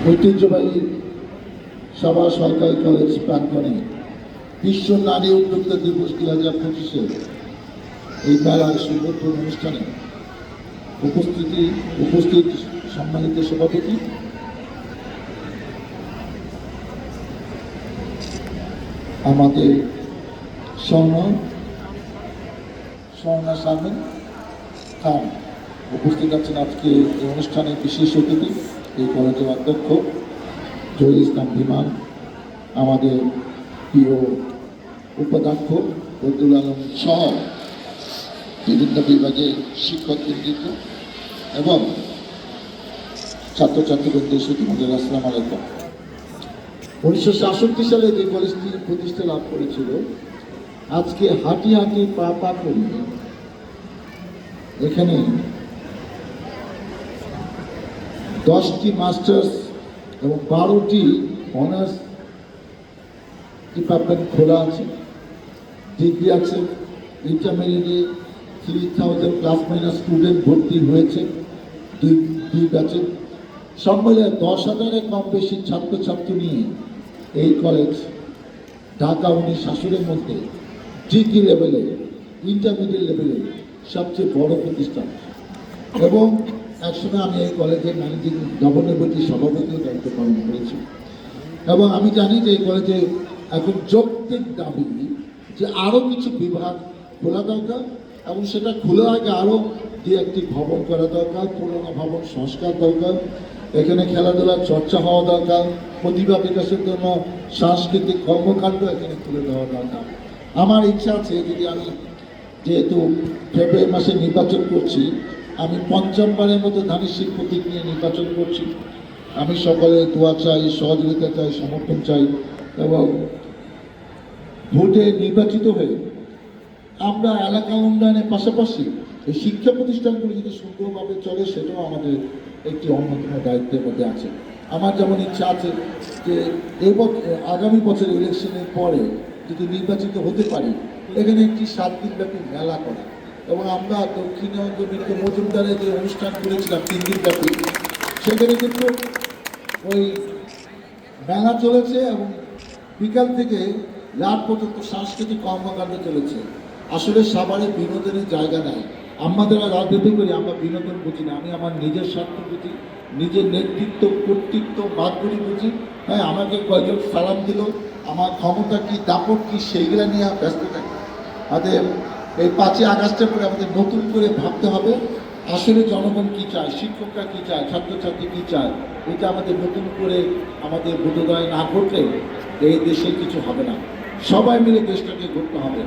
ঐতিহ্যবাহী সভা সরকারি কলেজ প্রাঙ্গণে বিশ্ব নারী উদ্যোক্তা দিবস 2025 এই মেলার সুন্দরপূর্ণ অনুষ্ঠানে উপস্থিত সম্মানিত সভাপতি, আমাদের স্বর্ণা শারমিন খান উপস্থিত আছেন আজকে এই অনুষ্ঠানে বিশেষ অতিথি, এই কলেজের অধ্যক্ষ জহির ইসলাম বিমান, আমাদের প্রিয় উপাধ্যক্ষ বদরুল আলম সহ বিভিন্ন বিভাগের শিক্ষকবৃন্দ এবং ছাত্রছাত্রীবৃন্দ সুধীমদের আসসালামু আলাইকুম। 1966 সালে যে কলেজটি প্রতিষ্ঠা লাভ করেছিল, আজকে হাঁটি হাঁটি পা পা করি এখানে 10টি মাস্টার্স এবং 12টি অনার্স ডিপার্টমেন্ট খোলা আছে, ডিগ্রি আছে, ইন্টারমিডিয়েটে 3000 প্লাস মাইনাস স্টুডেন্ট ভর্তি হয়েছে দুই ব্যাচে। সব মিলে 10,000-এর কম বেশি ছাত্রছাত্রী নিয়ে এই কলেজ ঢাকা 19 শাসনের মধ্যে ডিগ্রি লেভেলে, ইন্টারমিডিয়েট লেভেলে সবচেয়ে বড় প্রতিষ্ঠান। এবং একসময় আমি এই কলেজের ম্যানেজিং গভর্নর সভাপতিও দায়িত্ব পালন করেছি। এবং আমি জানি যে এই কলেজে এখন যৌক্তিক দাবি যে আরও কিছু বিভাগ খোলা দরকার এবং সেটা খোলার আগে আরও দু একটি ভবন করা দরকার, পুরোনো ভবন সংস্কার দরকার, এখানে খেলাধুলার চর্চা হওয়া দরকার, প্রতিভা বিকাশের জন্য সাংস্কৃতিক কর্মকাণ্ড এখানে খুলে দেওয়া দরকার। আমার ইচ্ছা আছে, যদি আমি যেহেতু ফেব্রুয়ারি মাসে নির্বাচন করছি, আমি 5মবারের মতো ধানের প্রতীক নিয়ে নির্বাচন করছি। আমি সকলের দোয়া চাই, সহযোগিতা চাই, সমর্থন চাই এবং ভোটে নির্বাচিত হয়ে আমরা এলাকা উন্নয়নের পাশাপাশি এই শিক্ষা প্রতিষ্ঠানগুলো যদি সুন্দরভাবে চলে, সেটাও আমাদের একটি অন্যতম দায়িত্বের মধ্যে আছে। আমার যেমন ইচ্ছা আছে যে আগামী বছরের ইলেকশনের পরে যদি নির্বাচিত হতে পারি, এখানে একটি 7 দিনব্যাপী মেলা করা। এবং আমরা দক্ষিণবঙ্গ মিত্র মজুমদারের যে অনুষ্ঠান করেছিলাম 3 দিনব্যাপী, সেখানে কিন্তু ওই মেলা চলেছে এবং বিকাল থেকে রাত পর্যন্ত সাংস্কৃতিক কর্মকাণ্ড চলেছে। আসলে সাভারে বিনোদনের জায়গা নাই। আমরা যারা রাজনীতি করি, আমরা বিনোদন বুঝি না। আমি আমার নিজের স্বার্থ বুঝি, নিজের নেতৃত্ব, কর্তৃত্ব, বাদগুলি বুঝি। হ্যাঁ, আমাকে কয়েকজন সালাম দিল, আমার ক্ষমতা কি, দাপট কি, সেইগুলো নিয়ে ব্যস্ত থাকি। আমাদের এই 5ই আগস্টের পরে আমাদের নতুন করে ভাবতে হবে আসলে জনগণ কী চায়, শিক্ষকরা কী চায়, ছাত্রছাত্রী কী চায়। এটা আমাদের নতুন করে আমাদের বোধোদয় না করলে এই দেশে কিছু হবে না। সবাই মিলে দেশটাকে গড়তে হবে।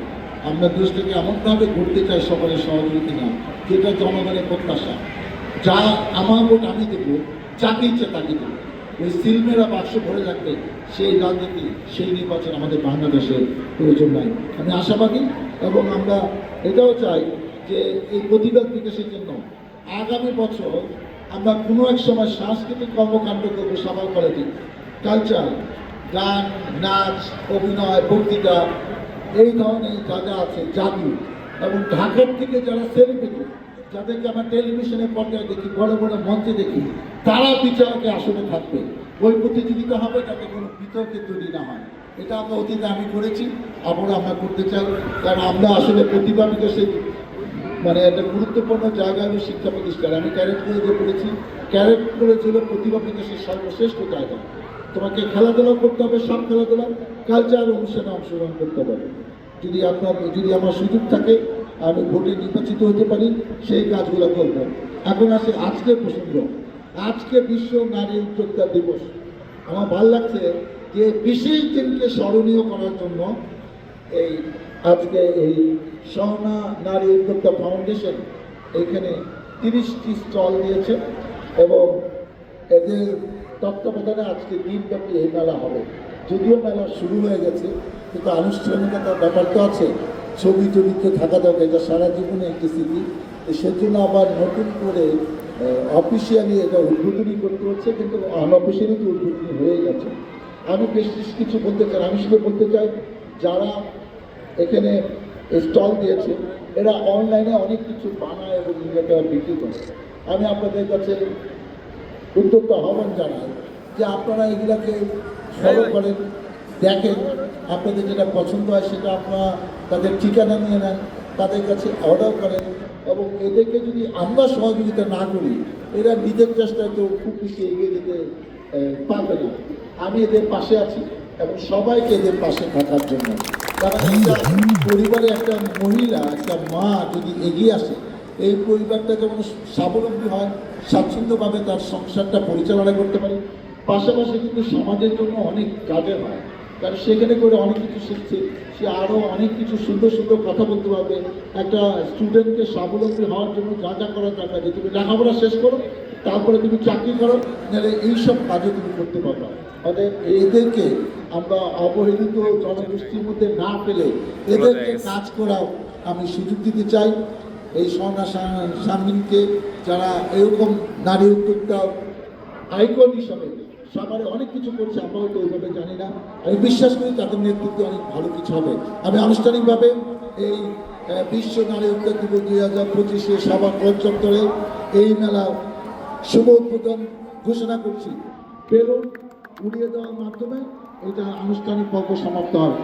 আমরা দেশটাকে এমনভাবে গড়তে চাই সকলের সহযোগিতা না, যেটা জনগণের প্রত্যাশা। যা আমার ভোট আমি দেবো, যাকে ইচ্ছে তাকে দেবো। ওই সিলমেরা বাক্স ভরে রাখবে, সেই রাজনীতি, সেই নির্বাচন আমাদের বাংলাদেশের প্রয়োজন নাই। আমি আশাবাদী এবং আমরা এটাও চাই যে এই প্রতিভা বিকাশের জন্য আগামী বছর আমরা কোনো এক সময় সাংস্কৃতিক কর্মকাণ্ড করবো। সাভার কলেজে কালচার, গান, নাচ, অভিনয়, বক্তৃতা, এই ধরনের জায়গা আছে, জাদু। এবং ঢাকার থেকে যারা সেলিব্রিটি, যাদেরকে আমরা টেলিভিশনের পর্যায়ে দেখি, বড় বড় মঞ্চে দেখি, তারা বিচারকে আসনে থাকবে। ওই প্রতিযোগিতা হবে যাতে কোনো বিতর্কে তৈরি না হয়। এটা আমরা অতীতে আমি করেছি, আবারও আমরা করতে চাই। কারণ আমরা আসলে প্রতিভা বিকাশের একটা গুরুত্বপূর্ণ জায়গা হলো শিক্ষা প্রতিষ্ঠান। আমি ক্যারেট কলেজে পড়েছি। ক্যারেট কলেজ হলো প্রতিভা বিকাশের সর্বশ্রেষ্ঠ জায়গা। তোমাকে খেলাধুলা করতে হবে, সব খেলাধুলা, কালচার অনুষ্ঠানে অংশগ্রহণ করতে হবে। যদি আমার সুযোগ থাকে, আমি ভোটে নির্বাচিত হতে পারি, সেই কাজগুলো করব। এখন আসে আজকের প্রসঙ্গ। আজকে বিশ্ব নারী উদ্যোক্তা দিবস। আমার ভালো লাগছে যে বিশেষ দিনকে স্মরণীয় করার জন্য আজকে এই স্বর্ণা নারী উদ্যোক্তা ফাউন্ডেশন এখানে 30টি স্টল দিয়েছে এবং এদের তত্ত্বাবধানে আজকে দিনব্যাপী এই মেলা হবে। যদিও মেলা শুরু হয়ে গেছে, কিন্তু আনুষ্ঠানিকতার ব্যাপার তো আছে, ছবি টবিতে থাকা দরকার, এটা সারা জীবনে একটি স্মৃতি। সেজন্য আবার নতুন করে অফিসিয়ালি এটা উদ্বোধনী করতে হচ্ছে, কিন্তু আনঅফিসিয়ালি তো উদ্বোধনী হয়ে গেছে। আমি বেশ কিছু বলতে চাই। আমি শুধু বলতে চাই, যারা এখানে স্টল দিয়েছে এরা অনলাইনে অনেক কিছু বানায় এবং এটা বিক্রি করে। আমি আপনাদের কাছে উদ্যোক্তা আহ্বান জানাই যে আপনারা এগুলাকে ফলো করেন, দেখেন, আপনাদের যেটা পছন্দ হয় সেটা আপনারা তাদের ঠিকানা নিয়ে নেন, তাদের কাছে অর্ডার করেন, এবং এদেরকে যদি আমরা সহযোগিতা না করি এরা নিজের চেষ্টায় তো খুব বেশি এগিয়ে যেতে পারবে না। আমি এদের পাশে আছি এবং সবাইকে এদের পাশে থাকার জন্য, কারণ একটা পরিবারে একটা মহিলা, একটা মা যদি এগিয়ে আসে, এই পরিবারটা যেমন স্বাবলম্বী হয়, স্বাচ্ছন্দ্যভাবে তার সংসারটা পরিচালনা করতে পারে, পাশাপাশি কিন্তু সমাজের জন্য অনেক কাজে হয়, কারণ সেখানে করে অনেক কিছু শিখছে, সে আরও অনেক কিছু সুন্দর সুন্দর কথা বলতে পারবে। একটা স্টুডেন্টকে স্বাবলম্বী হওয়ার জন্য যা যা করার দরকার, যে তুমি লেখাপড়া শেষ করো, তারপরে তুমি চাকরি করো, নাহলে এইসব কাজও তুমি করতে পারবে। অতএব এদেরকে আমরা অবহেলিত জনগোষ্ঠীর মধ্যে না পেলে এদেরকে কাজ করাও আমি সুযোগ দিতে চাই। এই স্বর্ণা শারমিনকে, যারা এরকম নারী উদ্যোক্তা আইকন হিসাবে সবারে অনেক কিছু করছে, আমরাও তো ওইভাবে জানি না, আমি বিশ্বাস করি তাদের নেতৃত্বে অনেক ভালো কিছু হবে। আমি আনুষ্ঠানিকভাবে এই বিশ্ব নারী উদ্যোগ দিবস 2025 সবার চত্বরে এই মেলা শুভ উদ্বোধন ঘোষণা করছি। বেলুন উড়িয়ে দেওয়ার মাধ্যমে এটা আনুষ্ঠানিক পর্ব সমাপ্ত হবে।